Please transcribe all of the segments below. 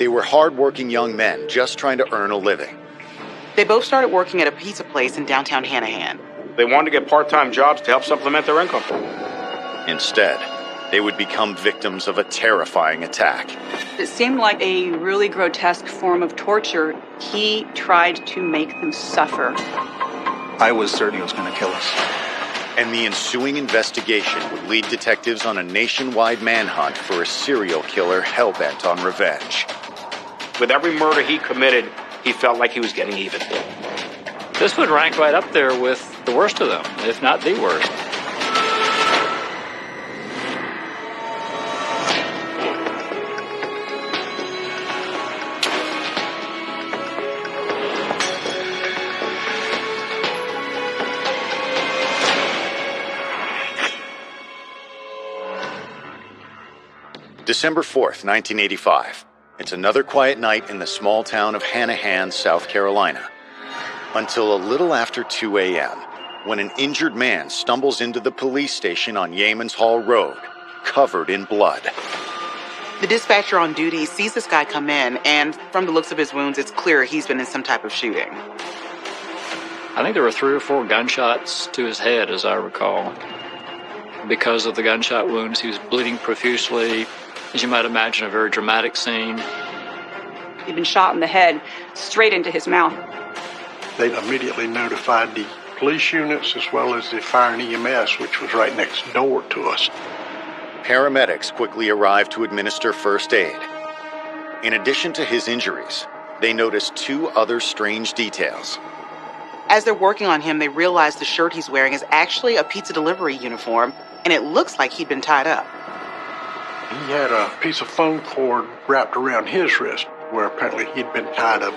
They were hard-working young men just trying to earn a living. They both started working at a pizza place in downtown Hanahan. They wanted to get part-time jobs to help supplement their income. Instead, they would become victims of a terrifying attack. It seemed like a really grotesque form of torture. He tried to make them suffer. I was certain he was going to kill us. And the ensuing investigation would lead detectives on a nationwide manhunt for a serial killer hell-bent on revenge. With every murder he committed, he felt like he was getting even. This would rank right up there with the worst of them, if not the worst. December 4th, 1985. It's another quiet night in the small town of Hanahan, South Carolina. Until a little after 2 a.m., when an injured man stumbles into the police station on Yeamans Hall Road, covered in blood. The dispatcher on duty sees this guy come in, and from the looks of his wounds, it's clear he's been in some type of shooting. I think there were 3 or 4 gunshots to his head, as I recall. Because of the gunshot wounds, he was bleeding profusely. As you might imagine, a very dramatic scene. He'd been shot in the head, straight into his mouth. They immediately notified the police units as well as the fire and EMS, which was right next door to us. Paramedics quickly arrived to administer first aid. In addition to his injuries, they noticed 2 other strange details. As they're working on him, they realize the shirt he's wearing is actually a pizza delivery uniform, and it looks like he'd been tied up. He had a piece of phone cord wrapped around his wrist, where apparently he'd been tied up.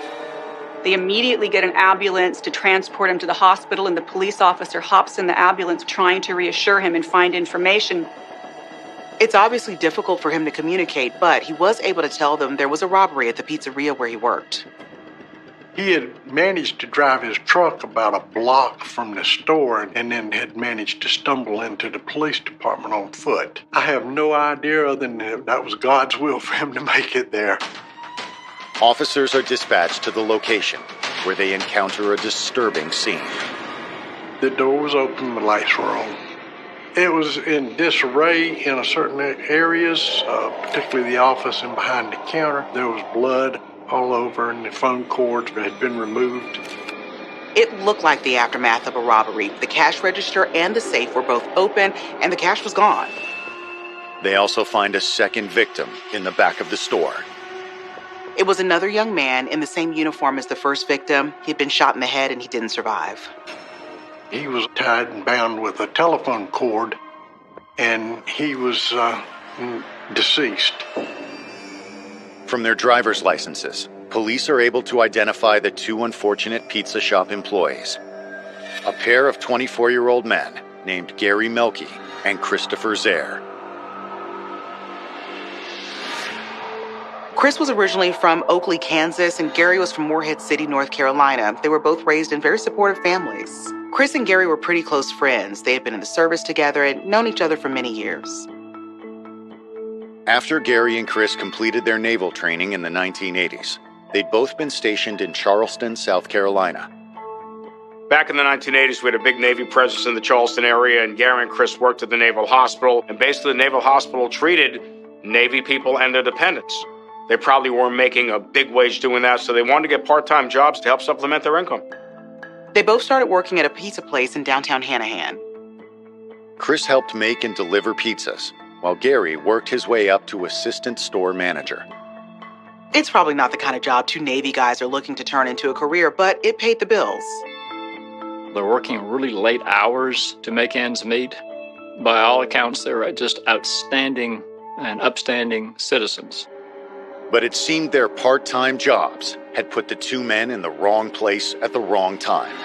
They immediately get an ambulance to transport him to the hospital, and the police officer hops in the ambulance trying to reassure him and find information. It's obviously difficult for him to communicate, but he was able to tell them there was a robbery at the pizzeria where he worked. He had managed to drive his truck about a block from the store and then had managed to stumble into the police department on foot. I have no idea other than that was God's will for him to make it there. Officers are dispatched to the location, where they encounter a disturbing scene. The door was open, the lights were on. It was in disarray in certain areas, particularly the office and behind the counter. There was blood all over, and the phone cords had been removed. It looked like the aftermath of a robbery. The cash register and the safe were both open, and the cash was gone. They also find a second victim in the back of the store. It was another young man in the same uniform as the first victim. He'd been shot in the head, and he didn't survive. He was tied and bound with a telephone cord, and he was deceased. From their driver's licenses, police are able to identify the 2 unfortunate pizza shop employees. A pair of 24-year-old men named Gary Melky and Christopher Zare. Chris was originally from Oakley, Kansas, and Gary was from Morehead City, North Carolina. They were both raised in very supportive families. Chris and Gary were pretty close friends. They had been in the service together and known each other for many years. After Gary and Chris completed their naval training in the 1980s, they'd both been stationed in Charleston, South Carolina. Back in the 1980s, we had a big Navy presence in the Charleston area, and Gary and Chris worked at the Naval Hospital, and basically the Naval Hospital treated Navy people and their dependents. They probably weren't making a big wage doing that, so they wanted to get part-time jobs to help supplement their income. They both started working at a pizza place in downtown Hanahan. Chris helped make and deliver pizzas, while Gary worked his way up to assistant store manager. It's probably not the kind of job 2 Navy guys are looking to turn into a career, but it paid the bills. They're working really late hours to make ends meet. By all accounts, they were just outstanding and upstanding citizens. But it seemed their part-time jobs had put the 2 men in the wrong place at the wrong time.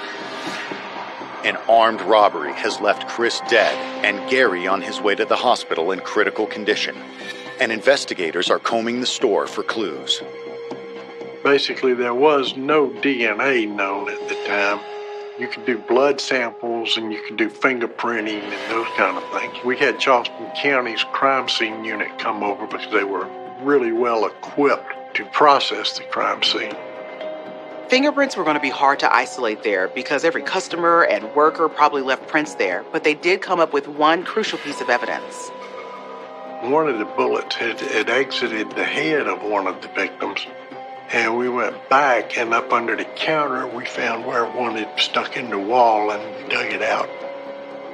An armed robbery has left Chris dead and Gary on his way to the hospital in critical condition. And investigators are combing the store for clues. Basically, there was no DNA known at the time. You could do blood samples and you could do fingerprinting and those kind of things. We had Charleston County's crime scene unit come over because they were really well equipped to process the crime scene. Fingerprints were going to be hard to isolate there because every customer and worker probably left prints there, but they did come up with one crucial piece of evidence. One of the bullets had exited the head of one of the victims, and we went back, and up under the counter we found where one had stuck in the wall, and we dug it out.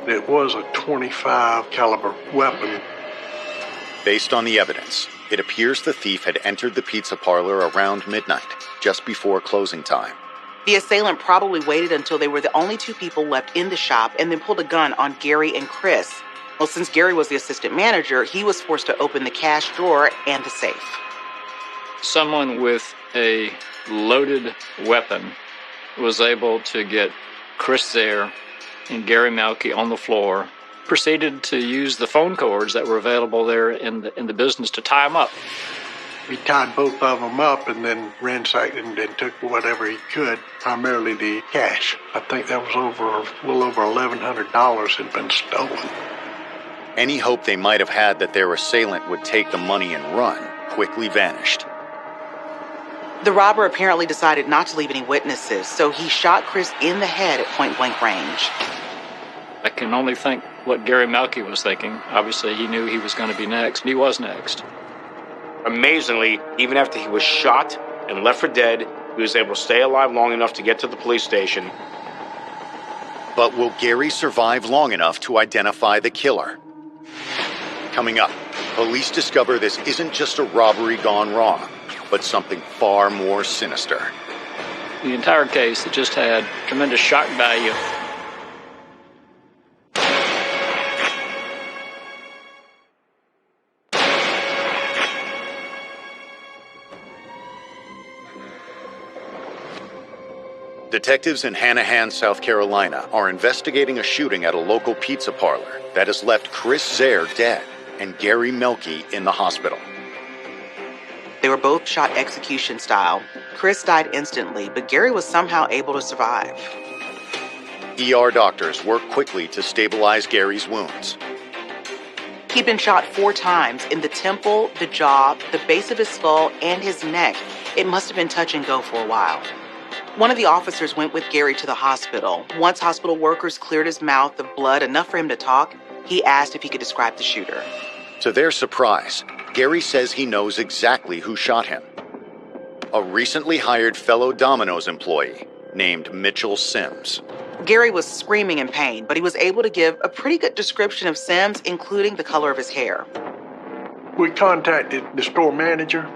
It was a .25 caliber weapon. Based on the evidence, it appears the thief had entered the pizza parlor around midnight, just before closing time. The assailant probably waited until they were the only two people left in the shop and then pulled a gun on Gary and Chris. Well, since Gary was the assistant manager, he was forced to open the cash drawer and the safe. Someone with a loaded weapon was able to get Chris there and Gary Melky on the floor, proceeded to use the phone cords that were available there in the business to tie them up. He tied both of them up and then ransacked and took whatever he could, primarily the cash. I think that was a little over $1,100 had been stolen. Any hope they might have had that their assailant would take the money and run quickly vanished. The robber apparently decided not to leave any witnesses, so he shot Chris in the head at point-blank range. I can only think what Gary Melky was thinking. Obviously, he knew he was going to be next, and he was next. Amazingly, even after he was shot and left for dead, he was able to stay alive long enough to get to the police station. But will Gary survive long enough to identify the killer? Coming up, police discover this isn't just a robbery gone wrong, but something far more sinister. The entire case, it just had tremendous shock value. Detectives in Hanahan, South Carolina are investigating a shooting at a local pizza parlor that has left Chris Zare dead and Gary Melky in the hospital. They were both shot execution style. Chris died instantly, but Gary was somehow able to survive. ER doctors worked quickly to stabilize Gary's wounds. He'd been shot 4 times in the temple, the jaw, the base of his skull, and his neck. It must have been touch and go for a while. One of the officers went with Gary to the hospital. Once hospital workers cleared his mouth of blood enough for him to talk, he asked if he could describe the shooter. To their surprise, Gary says he knows exactly who shot him. A recently hired fellow Domino's employee named Mitchell Sims. Gary was screaming in pain, but he was able to give a pretty good description of Sims, including the color of his hair. We contacted the store manager,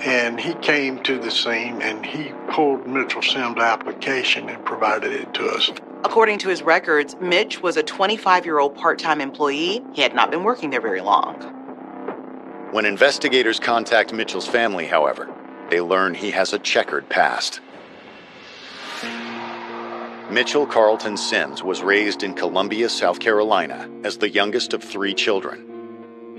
and he came to the scene, and he pulled Mitchell Sims' application and provided it to us. According to his records, Mitch was a 25-year-old part-time employee. He had not been working there very long. When investigators contact Mitchell's family, however, they learn he has a checkered past. Mitchell Carlton Sims was raised in Columbia, South Carolina, as the youngest of 3 children.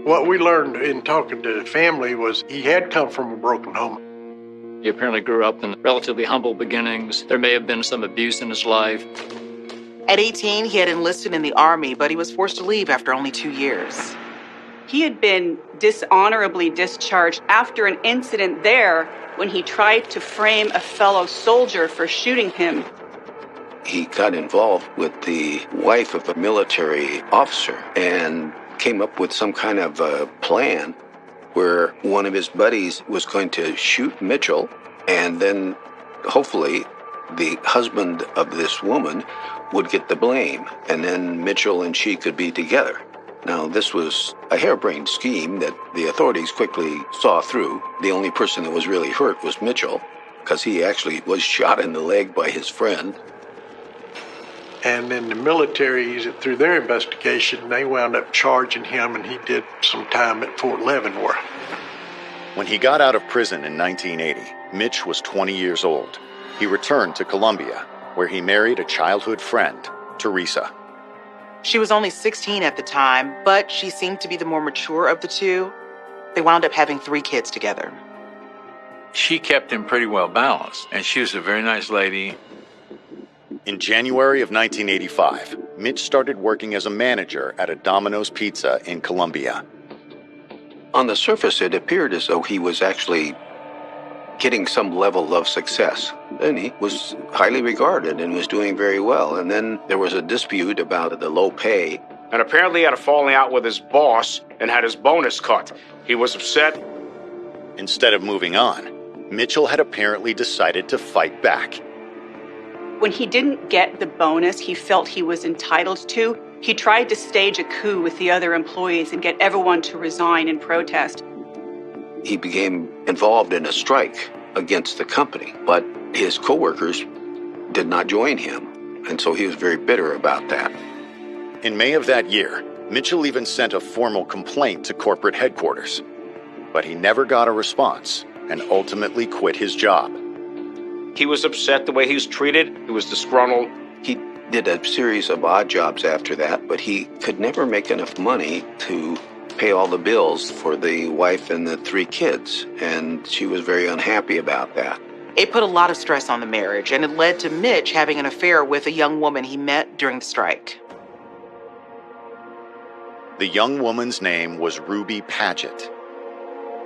What we learned in talking to the family was he had come from a broken home. He apparently grew up in relatively humble beginnings. There may have been some abuse in his life. At 18, he had enlisted in the Army, but he was forced to leave after only 2 years. He had been dishonorably discharged after an incident there when he tried to frame a fellow soldier for shooting him. He got involved with the wife of a military officer and came up with some kind of a plan where one of his buddies was going to shoot Mitchell, and then hopefully the husband of this woman would get the blame, and then Mitchell and she could be together. Now, this was a harebrained scheme that the authorities quickly saw through. The only person that was really hurt was Mitchell, because he actually was shot in the leg by his friend. And then the military, through their investigation, they wound up charging him, and he did some time at Fort Leavenworth. When he got out of prison in 1980, Mitch was 20 years old. He returned to Columbia, where he married a childhood friend, Teresa. She was only 16 at the time, but she seemed to be the more mature of the two. They wound up having 3 kids together. She kept him pretty well balanced, and she was a very nice lady. In January of 1985, Mitch started working as a manager at a Domino's Pizza in Columbia. On the surface, it appeared as though he was actually getting some level of success. And he was highly regarded and was doing very well. And then there was a dispute about the low pay. And apparently he had a falling out with his boss and had his bonus cut. He was upset. Instead of moving on, Mitchell had apparently decided to fight back. When he didn't get the bonus he felt he was entitled to, he tried to stage a coup with the other employees and get everyone to resign in protest. He became involved in a strike against the company, but his coworkers did not join him, and so he was very bitter about that. In May of that year, Mitchell even sent a formal complaint to corporate headquarters, but he never got a response and ultimately quit his job. He was upset the way he was treated. He was disgruntled. He did a series of odd jobs after that, but he could never make enough money to pay all the bills for the wife and the 3 kids, and she was very unhappy about that. It put a lot of stress on the marriage, and it led to Mitch having an affair with a young woman he met during the strike. The young woman's name was Ruby Paget.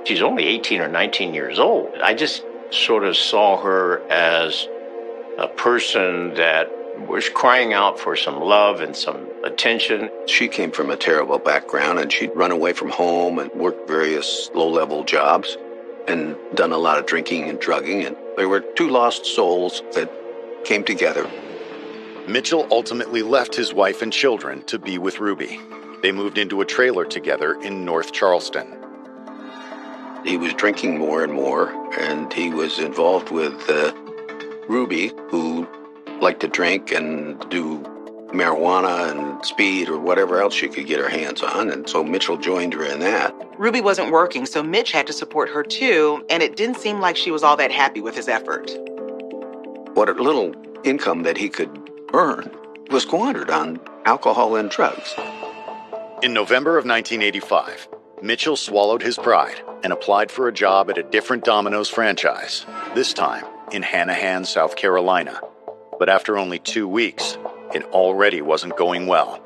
She's only 18 or 19 years old. I just sort of saw her as a person that was crying out for some love and some attention. She came from a terrible background, and she'd run away from home and worked various low-level jobs and done a lot of drinking and drugging. And there were 2 lost souls that came together. Mitchell ultimately left his wife and children to be with Ruby. They moved into a trailer together in North Charleston. He was drinking more and more, and he was involved with Ruby, who liked to drink and do marijuana and speed or whatever else she could get her hands on, and so Mitchell joined her in that. Ruby wasn't working, so Mitch had to support her too, and it didn't seem like she was all that happy with his effort. What little income that he could earn was squandered on alcohol and drugs. In November of 1985, Mitchell swallowed his pride and applied for a job at a different Domino's franchise, this time in Hanahan, South Carolina. But after only 2 weeks, it already wasn't going well.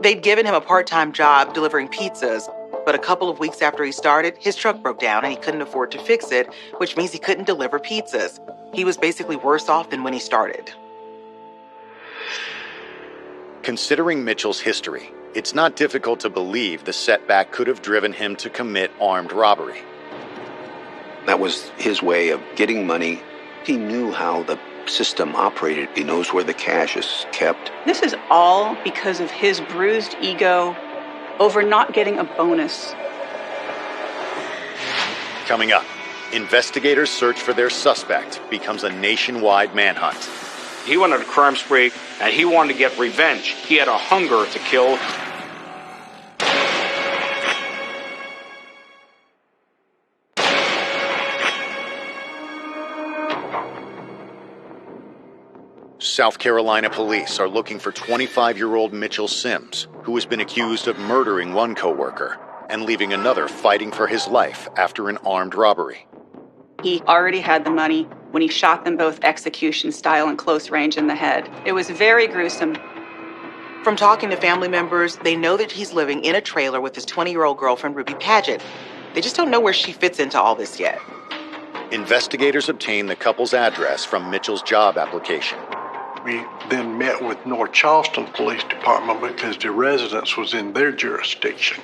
They'd given him a part-time job delivering pizzas, but a couple of weeks after he started, his truck broke down and he couldn't afford to fix it, which means he couldn't deliver pizzas. He was basically worse off than when he started. Considering Mitchell's history, it's not difficult to believe the setback could have driven him to commit armed robbery. That was his way of getting money. He knew how the system operated. He knows where the cash is kept. This is all because of his bruised ego over not getting a bonus. Coming up, investigators' search for their suspect becomes a nationwide manhunt. He went on a crime spree, and he wanted to get revenge. He had a hunger to kill. South Carolina police are looking for 25-year-old Mitchell Sims, who has been accused of murdering one coworker and leaving another fighting for his life after an armed robbery. He already had the money when he shot them both execution style and close range in the head. It was very gruesome. From talking to family members, they know that he's living in a trailer with his 20-year-old girlfriend, Ruby Paget. They just don't know where she fits into all this yet. Investigators obtain the couple's address from Mitchell's job application. We then met with North Charleston Police Department because the residence was in their jurisdiction.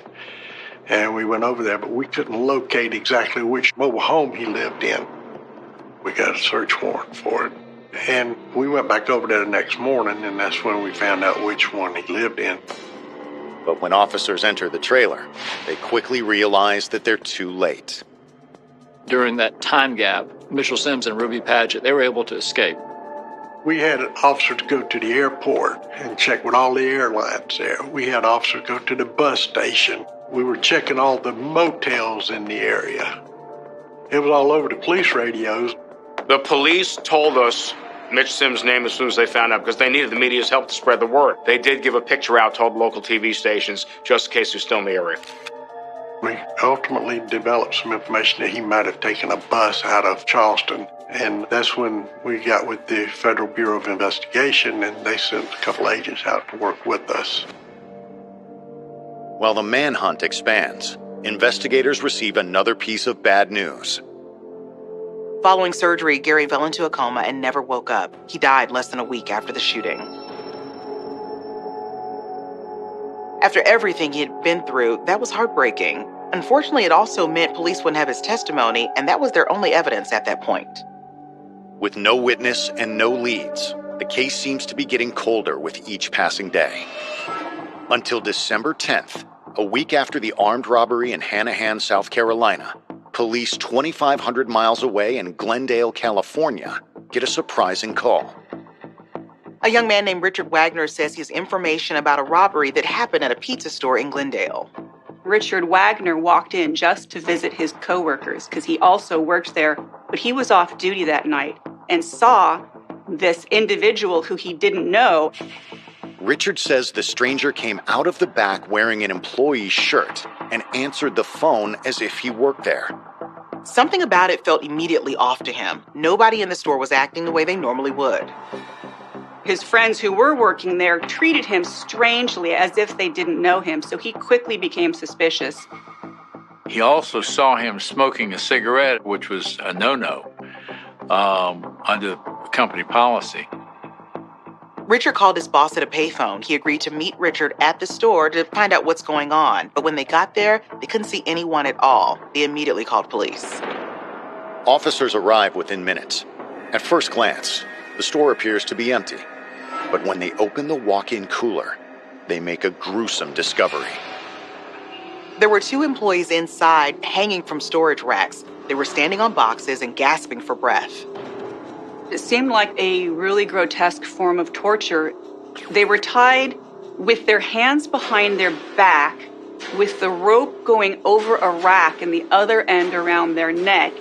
And we went over there, but we couldn't locate exactly which mobile home he lived in. We got a search warrant for it. And we went back over there the next morning, and that's when we found out which one he lived in. But when officers enter the trailer, they quickly realize that they're too late. During that time gap, Mitchell Sims and Ruby Paget, they were able to escape. We had an officer to go to the airport and check with all the airlines there. We had officers go to the bus station. We were checking all the motels in the area. It was all over the police radios. The police told us Mitch Sims' name as soon as they found out because they needed the media's help to spread the word. They did give a picture out to all the local TV stations just in case he was still in the area. We ultimately developed some information that he might have taken a bus out of Charleston. And that's when we got with the Federal Bureau of Investigation, and they sent a couple agents out to work with us. While the manhunt expands, investigators receive another piece of bad news. Following surgery, Gary fell into a coma and never woke up. He died less than a week after the shooting. After everything he had been through, that was heartbreaking. Unfortunately, it also meant police wouldn't have his testimony, and that was their only evidence at that point. With no witness and no leads, the case seems to be getting colder with each passing day. Until December 10th, a week after the armed robbery in Hanahan, South Carolina, police 2,500 miles away in Glendale, California, get a surprising call. A young man named Richard Wagner says he has information about a robbery that happened at a pizza store in Glendale. Richard Wagner walked in just to visit his coworkers because he also worked there, but he was off duty that night and saw this individual who he didn't know. Richard says the stranger came out of the back wearing an employee's shirt and answered the phone as if he worked there. Something about it felt immediately off to him. Nobody in the store was acting the way they normally would. His friends who were working there treated him strangely as if they didn't know him, so he quickly became suspicious. He also saw him smoking a cigarette, which was a no-no under company policy. Richard called his boss at a payphone. He agreed to meet Richard at the store to find out what's going on. But when they got there, they couldn't see anyone at all. They immediately called police. Officers arrive within minutes. At first glance, the store appears to be empty. But when they open the walk-in cooler, they make a gruesome discovery. There were 2 employees inside hanging from storage racks. They were standing on boxes and gasping for breath. It seemed like a really grotesque form of torture. They were tied with their hands behind their back, with the rope going over a rack and the other end around their neck.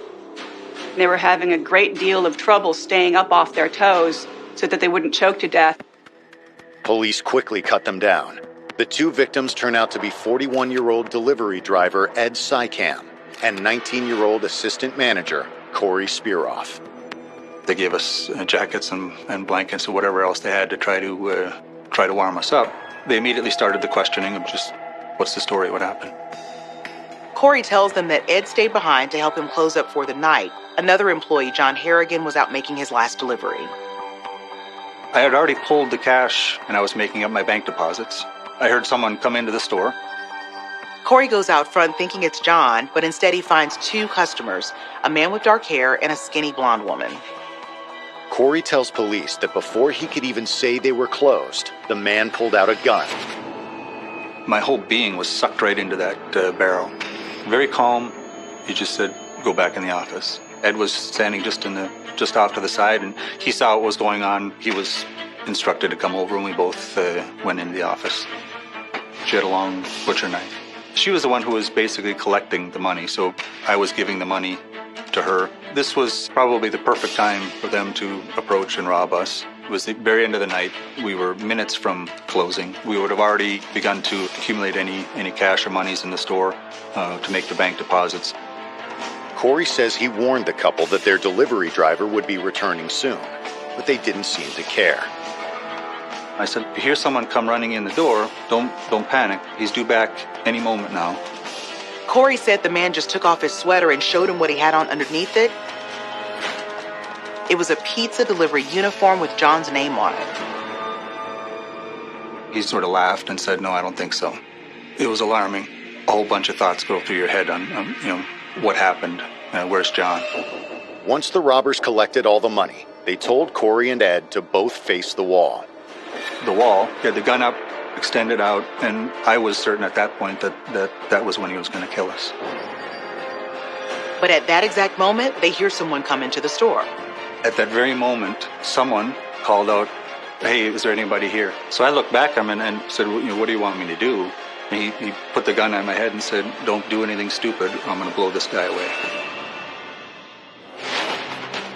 They were having a great deal of trouble staying up off their toes so that they wouldn't choke to death. Police quickly cut them down. The 2 victims turn out to be 41-year-old delivery driver Ed Sykam and 19-year-old assistant manager Corey Spearoff. They gave us jackets and blankets or whatever else they had to try to warm us up. They immediately started the questioning of just, what's the story, what happened? Corey tells them that Ed stayed behind to help him close up for the night. Another employee, John Harrigan, was out making his last delivery. I had already pulled the cash and I was making up my bank deposits. I heard someone come into the store. Corey goes out front thinking it's John, but instead he finds 2 customers, a man with dark hair and a skinny blonde woman. Corey tells police that before he could even say they were closed, the man pulled out a gun. My whole being was sucked right into that barrel. Very calm. He just said, go back in the office. Ed was standing just off to the side, and he saw what was going on. He was instructed to come over, and we both went into the office. She had a long butcher knife. She was the one who was basically collecting the money, so I was giving the money to her. This was probably the perfect time for them to approach and rob us. It was the very end of the night. We were minutes from closing. We would have already begun to accumulate any cash or monies in the store to make the bank deposits. Corey says he warned the couple that their delivery driver would be returning soon, but they didn't seem to care. I said, if you hear someone come running in the door, don't panic. He's due back any moment now. Corey said the man just took off his sweater and showed him what he had on underneath it. It was a pizza delivery uniform with John's name on it. He sort of laughed and said, no, I don't think so. It was alarming. A whole bunch of thoughts go through your head on what happened, where's John? Once the robbers collected all the money, they told Corey and Ed to both face the wall. The wall, he had the gun up, extended out, and I was certain at that point that was when he was going to kill us. But at that exact moment, they hear someone come into the store. At that very moment, someone called out, hey, is there anybody here? So I looked back at him and said, what do you want me to do? And he put the gun on my head and said, don't do anything stupid. I'm going to blow this guy away.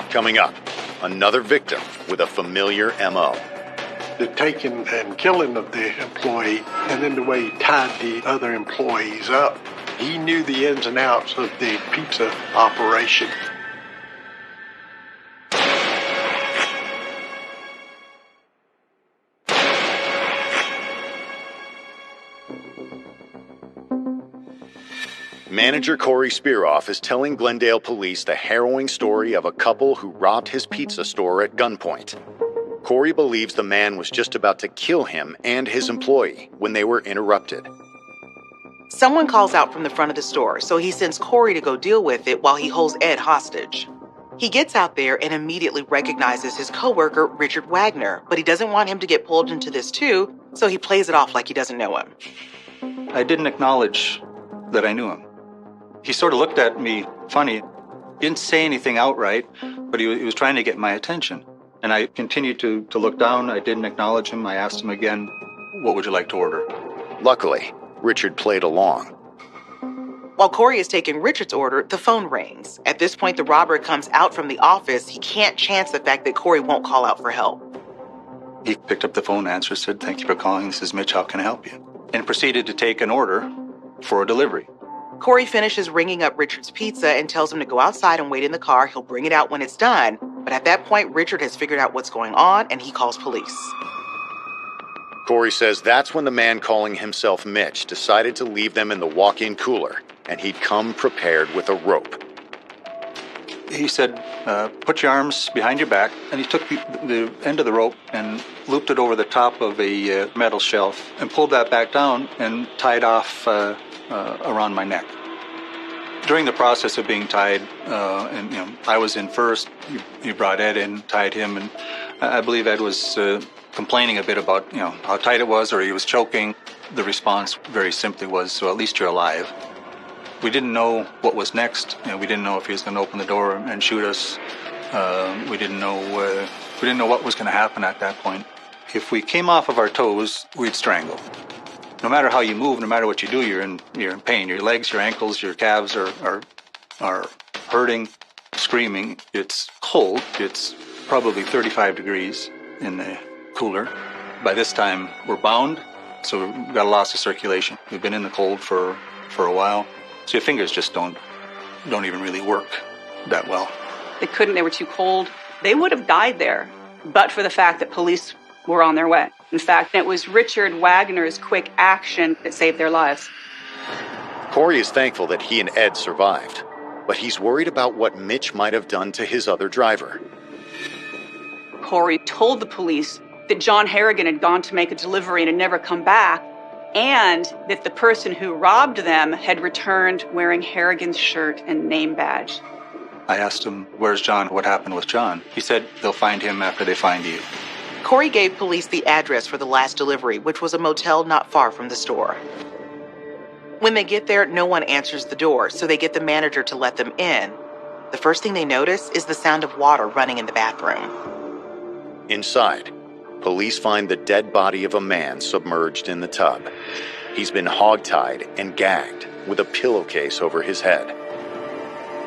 Coming up, another victim with a familiar M.O. The taking and killing of the employee, and then the way he tied the other employees up. He knew the ins and outs of the pizza operation. Manager Corey Spearoff is telling Glendale police the harrowing story of a couple who robbed his pizza store at gunpoint. Corey believes the man was just about to kill him and his employee when they were interrupted. Someone calls out from the front of the store, so he sends Corey to go deal with it while he holds Ed hostage. He gets out there and immediately recognizes his coworker, Richard Wagner, but he doesn't want him to get pulled into this too, so he plays it off like he doesn't know him. I didn't acknowledge that I knew him. He sort of looked at me funny. He didn't say anything outright, but he was trying to get my attention. And I continued to look down. I didn't acknowledge him. I asked him again, "What would you like to order?" Luckily, Richard played along. While Corey is taking Richard's order, the phone rings. At this point, the robber comes out from the office. He can't chance the fact that Corey won't call out for help. He picked up the phone, answered, said, "Thank you for calling. This is Mitch. How can I help you?" And proceeded to take an order for a delivery. Corey finishes ringing up Richard's pizza and tells him to go outside and wait in the car. He'll bring it out when it's done. But at that point, Richard has figured out what's going on and he calls police. Corey says that's when the man calling himself Mitch decided to leave them in the walk-in cooler, and he'd come prepared with a rope. He said, "Put your arms behind your back," and he took the end of the rope and looped it over the top of a metal shelf and pulled that back down and tied off around my neck. During the process of being tied, and I was in first, he brought Ed in, tied him, and I believe Ed was complaining a bit about how tight it was, or he was choking. The response very simply was, "So at least you're alive." We didn't know what was next. We didn't know if he was going to open the door and shoot us. We didn't know what was going to happen at that point. If we came off of our toes, we'd strangle. No matter how you move, no matter what you do, you're in pain. Your legs, your ankles, your calves are hurting, screaming. It's cold. It's probably 35 degrees in the cooler. By this time, we're bound, so we've got a loss of circulation. We've been in the cold for a while. So your fingers just don't even really work that well. They couldn't, they were too cold. They would have died there, but for the fact that police were on their way. In fact, it was Richard Wagner's quick action that saved their lives. Corey is thankful that he and Ed survived, but he's worried about what Mitch might have done to his other driver. Corey told the police that John Harrigan had gone to make a delivery and had never come back, and that the person who robbed them had returned wearing Harrigan's shirt and name badge. I asked him, "Where's John? What happened with John?" He said, "They'll find him after they find you." Corey gave police the address for the last delivery, which was a motel not far from the store. When they get there, no one answers the door, so they get the manager to let them in. The first thing they notice is the sound of water running in the bathroom. Inside, police find the dead body of a man submerged in the tub. He's been hogtied and gagged with a pillowcase over his head.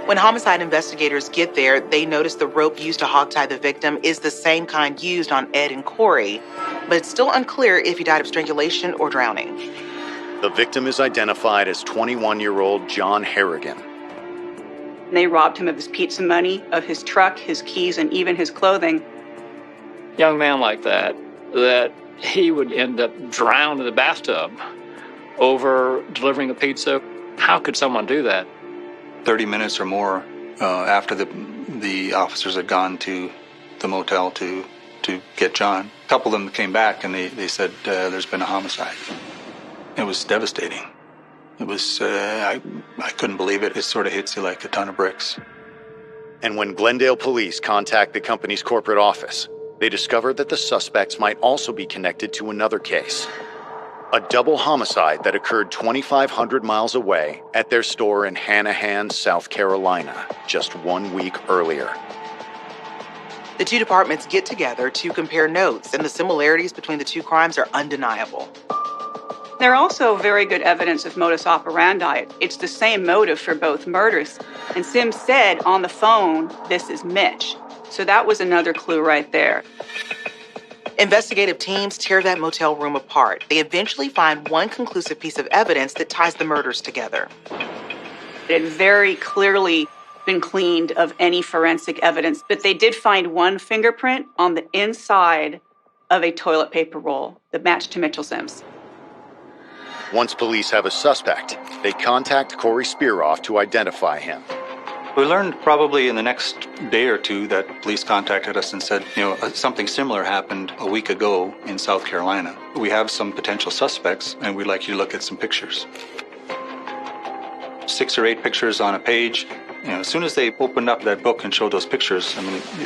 When homicide investigators get there, they notice the rope used to hogtie the victim is the same kind used on Ed and Corey, but it's still unclear if he died of strangulation or drowning. The victim is identified as 21-year-old John Harrigan. They robbed him of his pizza money, of his truck, his keys, and even his clothing. Young man like that he would end up drowned in the bathtub over delivering a pizza. How could someone do that? 30 minutes or more after the officers had gone to the motel to get John, a couple of them came back and they said, "There's been a homicide." It was devastating. It was, I couldn't believe it. It sort of hits you like a ton of bricks. And when Glendale police contact the company's corporate office, they discover that the suspects might also be connected to another case. A double homicide that occurred 2,500 miles away at their store in Hanahan, South Carolina, just 1 week earlier. The two departments get together to compare notes, and the similarities between the two crimes are undeniable. There are also very good evidence of modus operandi. It's the same motive for both murders. And Sims said on the phone, "This is Mitch." So that was another clue right there. Investigative teams tear that motel room apart. They eventually find one conclusive piece of evidence that ties the murders together. It had very clearly been cleaned of any forensic evidence, but they did find one fingerprint on the inside of a toilet paper roll that matched to Mitchell Sims. Once police have a suspect, they contact Corey Spearoff to identify him. We learned probably in the next day or two that police contacted us and said, something similar happened a week ago in South Carolina. We have some potential suspects, and we'd like you to look at some pictures. 6 or 8 pictures on a page. As soon as they opened up that book and showed those pictures,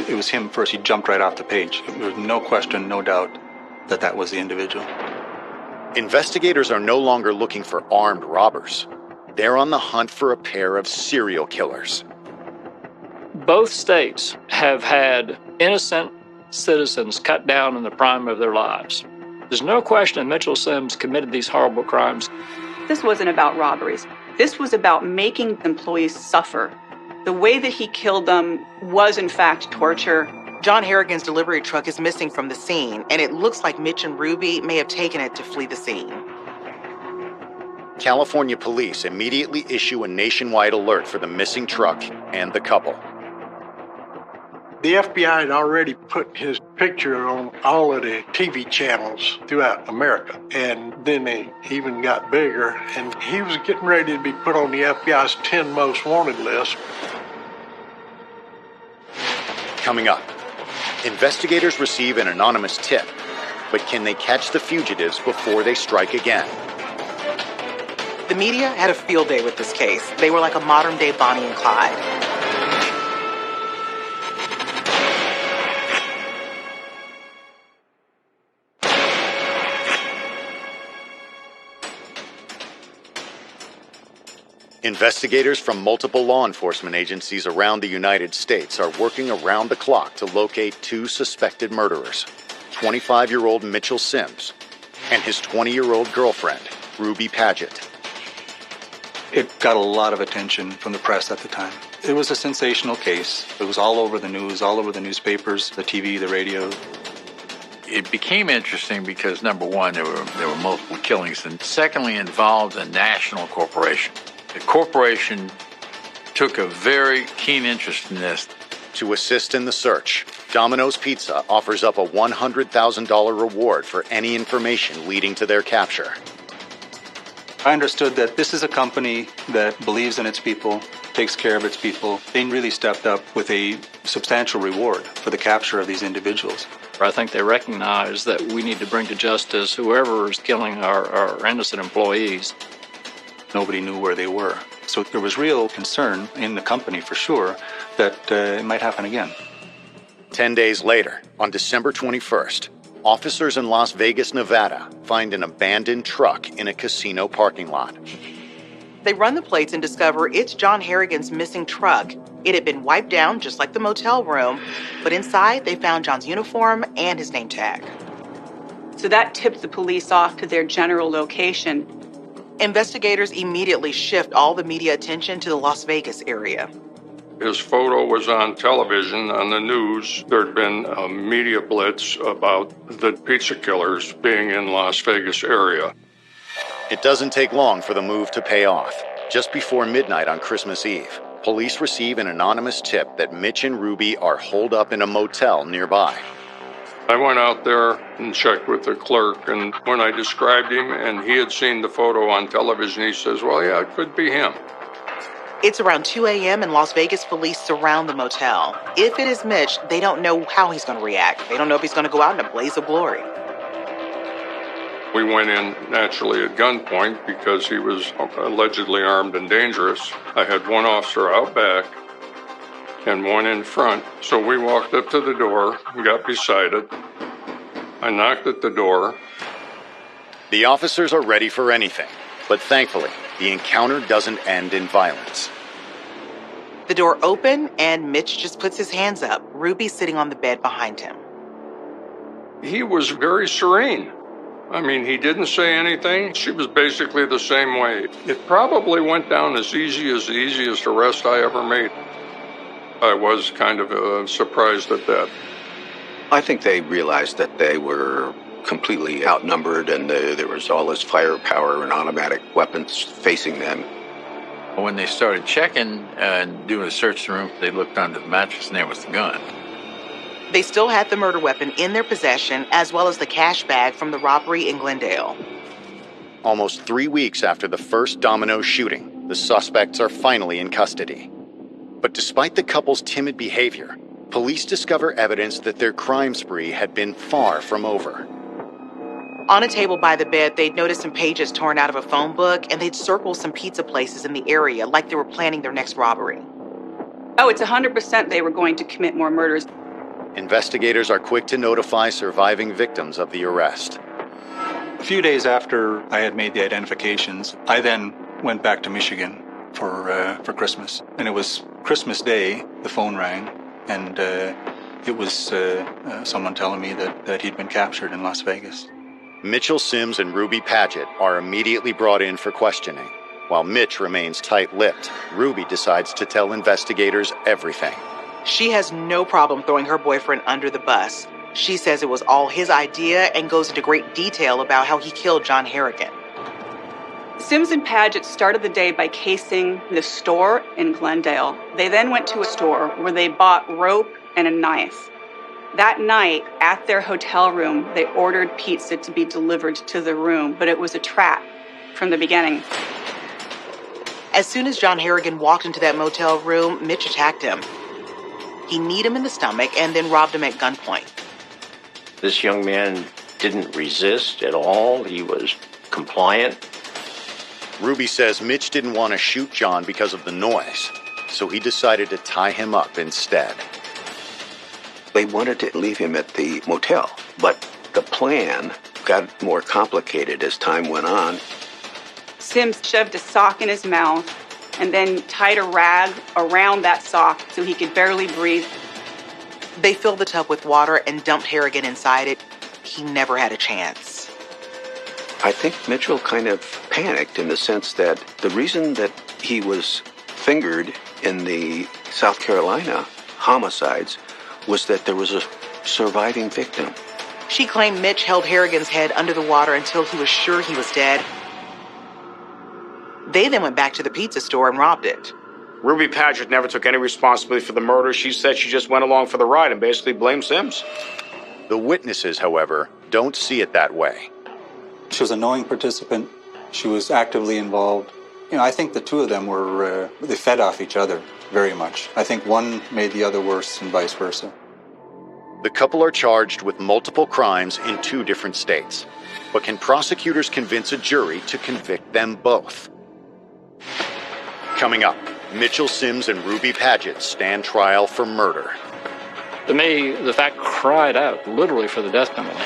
it was him first. He jumped right off the page. There was no question, no doubt that was the individual. Investigators are no longer looking for armed robbers. They're on the hunt for a pair of serial killers. Both states have had innocent citizens cut down in the prime of their lives. There's no question that Mitchell Sims committed these horrible crimes. This wasn't about robberies. This was about making employees suffer. The way that he killed them was, in fact, torture. John Harrigan's delivery truck is missing from the scene, and it looks like Mitch and Ruby may have taken it to flee the scene. California police immediately issue a nationwide alert for the missing truck and the couple. The FBI had already put his picture on all of the TV channels throughout America. And then they even got bigger, and he was getting ready to be put on the FBI's 10 most wanted list. Coming up, investigators receive an anonymous tip, but can they catch the fugitives before they strike again? The media had a field day with this case. They were like a modern-day Bonnie and Clyde. Investigators from multiple law enforcement agencies around the United States are working around the clock to locate 2 suspected murderers, 25-year-old Mitchell Sims and his 20-year-old girlfriend, Ruby Paget. It got a lot of attention from the press at the time. It was a sensational case. It was all over the news, all over the newspapers, the TV, the radio. It became interesting because, number one, there were multiple killings, and secondly, involved a national corporation. The corporation took a very keen interest in this. To assist in the search, Domino's Pizza offers up a $100,000 reward for any information leading to their capture. I understood that this is a company that believes in its people, takes care of its people. They really stepped up with a substantial reward for the capture of these individuals. I think they recognize that we need to bring to justice whoever is killing our innocent employees. Nobody knew where they were. So there was real concern in the company, for sure, that it might happen again. 10 days later, on December 21st, officers in Las Vegas, Nevada, find an abandoned truck in a casino parking lot. They run the plates and discover it's John Harrigan's missing truck. It had been wiped down just like the motel room, but inside they found John's uniform and his name tag. So that tipped the police off to their general location. Investigators immediately shift all the media attention to the Las Vegas area. His photo was on television, on the news. There'd been a media blitz about the pizza killers being in Las Vegas area. It doesn't take long for the move to pay off. Just before midnight on Christmas Eve, police receive an anonymous tip that Mitch and Ruby are holed up in a motel nearby. I went out there and checked with the clerk, and when I described him and he had seen the photo on television, he says, well, yeah, it could be him. It's around 2 a.m. and Las Vegas police surround the motel. If it is Mitch, they don't know how he's going to react. They don't know if he's going to go out in a blaze of glory. We went in naturally at gunpoint because he was allegedly armed and dangerous. I had one officer out back and one in front. So we walked up to the door and got beside it. I knocked at the door. The officers are ready for anything, but thankfully, the encounter doesn't end in violence. The door opened and Mitch just puts his hands up. Ruby's sitting on the bed behind him. He was very serene. I mean, he didn't say anything. She was basically the same way. It probably went down as the easiest arrest I ever made. I was kind of surprised at that. I think they realized that they were completely outnumbered and there was all this firepower and automatic weapons facing them. When they started checking and doing a search of the room, they looked under the mattress and there was the gun. They still had the murder weapon in their possession, as well as the cash bag from the robbery in Glendale. Almost 3 weeks after the first Domino's shooting, the suspects are finally in custody. But despite the couple's timid behavior, police discover evidence that their crime spree had been far from over. On a table by the bed, they'd noticed some pages torn out of a phone book, and they'd circled some pizza places in the area like they were planning their next robbery. Oh, it's 100% they were going to commit more murders. Investigators are quick to notify surviving victims of the arrest. A few days after I had made the identifications, I then went back to Michigan for Christmas. And it was Christmas Day, the phone rang, and it was someone telling me that he'd been captured in Las Vegas. Mitchell Sims and Ruby Paget are immediately brought in for questioning. While Mitch remains tight-lipped, Ruby decides to tell investigators everything. She has no problem throwing her boyfriend under the bus. She says it was all his idea and goes into great detail about how he killed John Harrigan. Sims and Paget started the day by casing the store in Glendale. They then went to a store where they bought rope and a knife. That night, at their hotel room, they ordered pizza to be delivered to the room, but it was a trap from the beginning. As soon as John Harrigan walked into that motel room, Mitch attacked him. He kneed him in the stomach and then robbed him at gunpoint. This young man didn't resist at all. He was compliant. Ruby says Mitch didn't want to shoot John because of the noise, so he decided to tie him up instead. They wanted to leave him at the motel, but the plan got more complicated as time went on. Sims shoved a sock in his mouth and then tied a rag around that sock so he could barely breathe. They filled the tub with water and dumped Harrigan inside it. He never had a chance. I think Mitchell kind of panicked in the sense that the reason that he was fingered in the South Carolina homicides was that there was a surviving victim. She claimed Mitch held Harrigan's head under the water until he was sure he was dead. They then went back to the pizza store and robbed it. Ruby Paget never took any responsibility for the murder. She said she just went along for the ride and basically blamed Sims. The witnesses, however, don't see it that way. She was a knowing participant. She was actively involved. I think the two of them they fed off each other very much. I think one made the other worse and vice versa. The couple are charged with multiple crimes in 2 different states. But can prosecutors convince a jury to convict them both? Coming up, Mitchell Sims and Ruby Paget stand trial for murder. To me, the fact cried out literally for the death penalty.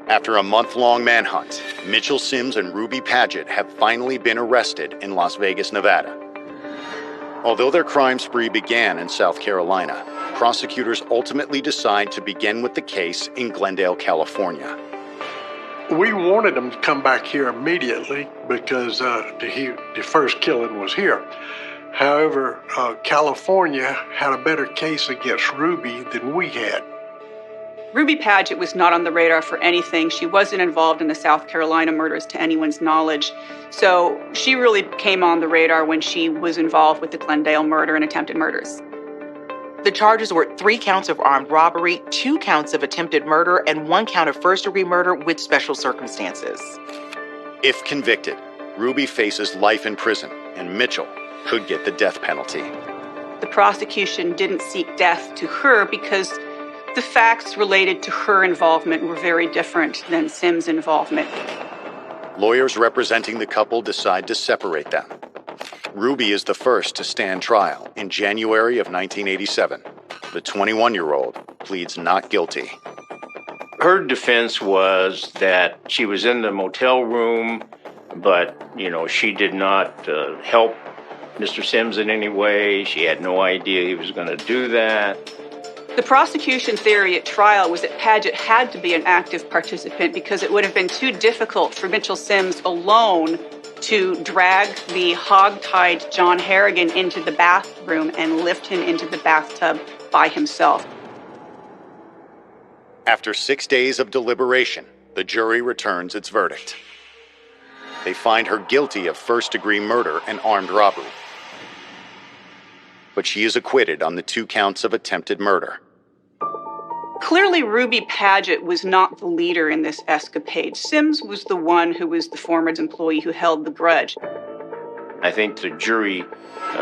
After a month-long manhunt, Mitchell Sims and Ruby Paget have finally been arrested in Las Vegas, Nevada. Although their crime spree began in South Carolina, prosecutors ultimately decide to begin with the case in Glendale, California. We wanted them to come back here immediately because the first killing was here. However, California had a better case against Ruby than we had. Ruby Paget was not on the radar for anything. She wasn't involved in the South Carolina murders to anyone's knowledge. So she really came on the radar when she was involved with the Glendale murder and attempted murders. The charges were 3 counts of armed robbery, 2 counts of attempted murder, and 1 count of first-degree murder with special circumstances. If convicted, Ruby faces life in prison, and Mitchell could get the death penalty. The prosecution didn't seek death to her because the facts related to her involvement were very different than Sims' involvement. Lawyers representing the couple decide to separate them. Ruby is the first to stand trial in January of 1987. The 21-year-old pleads not guilty. Her defense was that she was in the motel room, but, she did not help Mr. Sims in any way. She had no idea he was going to do that. The prosecution theory at trial was that Paget had to be an active participant because it would have been too difficult for Mitchell Sims alone to drag the hog-tied John Harrigan into the bathroom and lift him into the bathtub by himself. After 6 days of deliberation, the jury returns its verdict. They find her guilty of first-degree murder and armed robbery, but she is acquitted on the 2 counts of attempted murder. Clearly, Ruby Paget was not the leader in this escapade. Sims was the one who was the former employee who held the grudge. I think the jury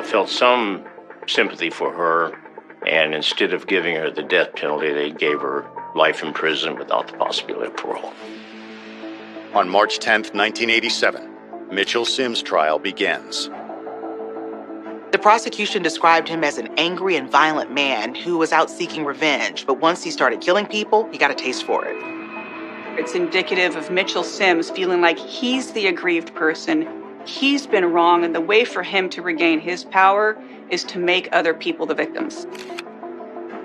felt some sympathy for her, and instead of giving her the death penalty, they gave her life in prison without the possibility of parole. On March 10th, 1987, Mitchell Sims' trial begins. The prosecution described him as an angry and violent man who was out seeking revenge, but once he started killing people, he got a taste for it. It's indicative of Mitchell Sims feeling like he's the aggrieved person, he's been wrong, and the way for him to regain his power is to make other people the victims.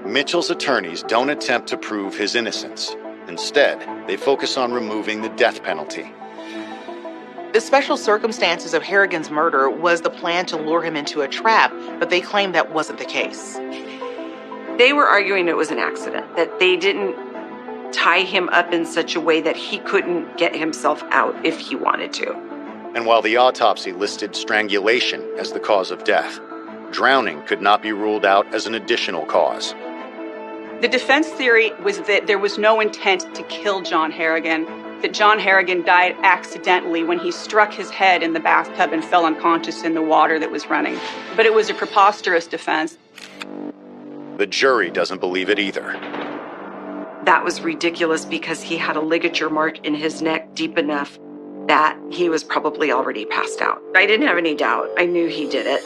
Mitchell's attorneys don't attempt to prove his innocence. Instead, they focus on removing the death penalty. The special circumstances of Harrigan's murder was the plan to lure him into a trap, but they claim that wasn't the case. They were arguing it was an accident, that they didn't tie him up in such a way that he couldn't get himself out if he wanted to. And while the autopsy listed strangulation as the cause of death, drowning could not be ruled out as an additional cause. The defense theory was that there was no intent to kill John Harrigan, that John Harrigan died accidentally when he struck his head in the bathtub and fell unconscious in the water that was running. But it was a preposterous defense. The jury doesn't believe it either. That was ridiculous because he had a ligature mark in his neck deep enough that he was probably already passed out. I didn't have any doubt. I knew he did it.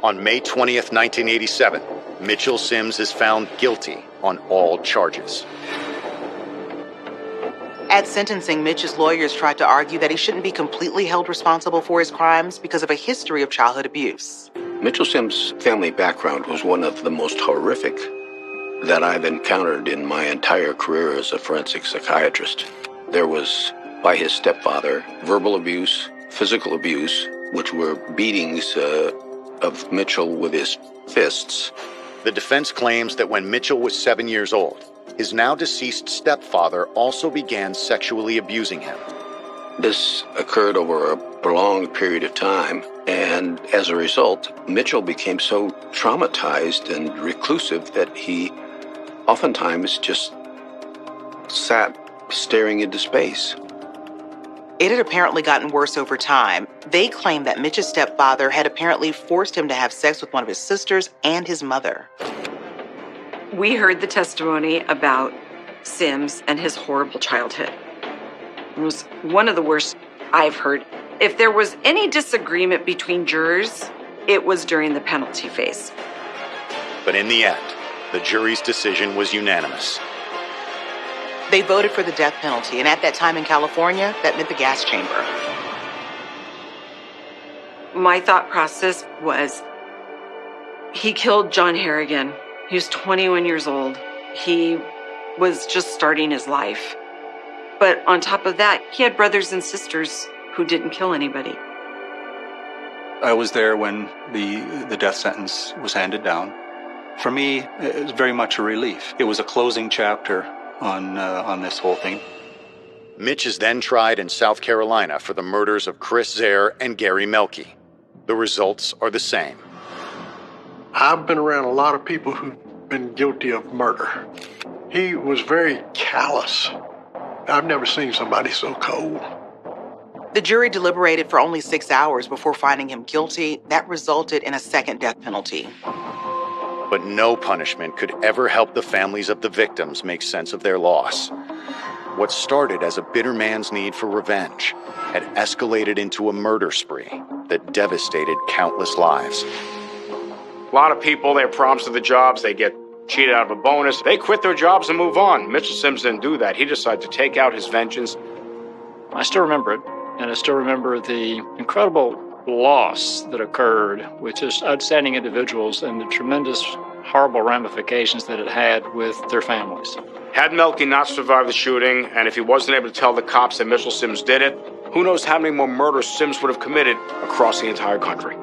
On May 20th, 1987, Mitchell Sims is found guilty on all charges. At sentencing, Mitch's lawyers tried to argue that he shouldn't be completely held responsible for his crimes because of a history of childhood abuse. Mitchell Sims' family background was one of the most horrific that I've encountered in my entire career as a forensic psychiatrist. There was, by his stepfather, verbal abuse, physical abuse, which were beatings of Mitchell with his fists. The defense claims that when Mitchell was 7 years old, his now deceased stepfather also began sexually abusing him. This occurred over a prolonged period of time, and as a result, Mitchell became so traumatized and reclusive that he oftentimes just sat staring into space. It had apparently gotten worse over time. They claim that Mitch's stepfather had apparently forced him to have sex with one of his sisters and his mother. We heard the testimony about Sims and his horrible childhood. It was one of the worst I've heard. If there was any disagreement between jurors, it was during the penalty phase. But in the end, the jury's decision was unanimous. They voted for the death penalty, and at that time in California, that meant the gas chamber. My thought process was, he killed John Harrigan. He was 21 years old. He was just starting his life. But on top of that, he had brothers and sisters who didn't kill anybody. I was there when the death sentence was handed down. For me, it was very much a relief. It was a closing chapter on this whole thing. Mitch is then tried in South Carolina for the murders of Chris Zare and Gary Melky. The results are the same. I've been around a lot of people who've been guilty of murder. He was very callous. I've never seen somebody so cold. The jury deliberated for only 6 hours before finding him guilty. That resulted in a second death penalty. But no punishment could ever help the families of the victims make sense of their loss. What started as a bitter man's need for revenge had escalated into a murder spree that devastated countless lives. A lot of people, they have problems with the jobs, they get cheated out of a bonus, they quit their jobs and move on. Mitchell Sims didn't do that. He decided to take out his vengeance. I still remember it, and I still remember the incredible loss that occurred with just outstanding individuals and the tremendous, horrible ramifications that it had with their families. Had Melky not survived the shooting, and if he wasn't able to tell the cops that Mitchell Sims did it, who knows how many more murders Sims would have committed across the entire country.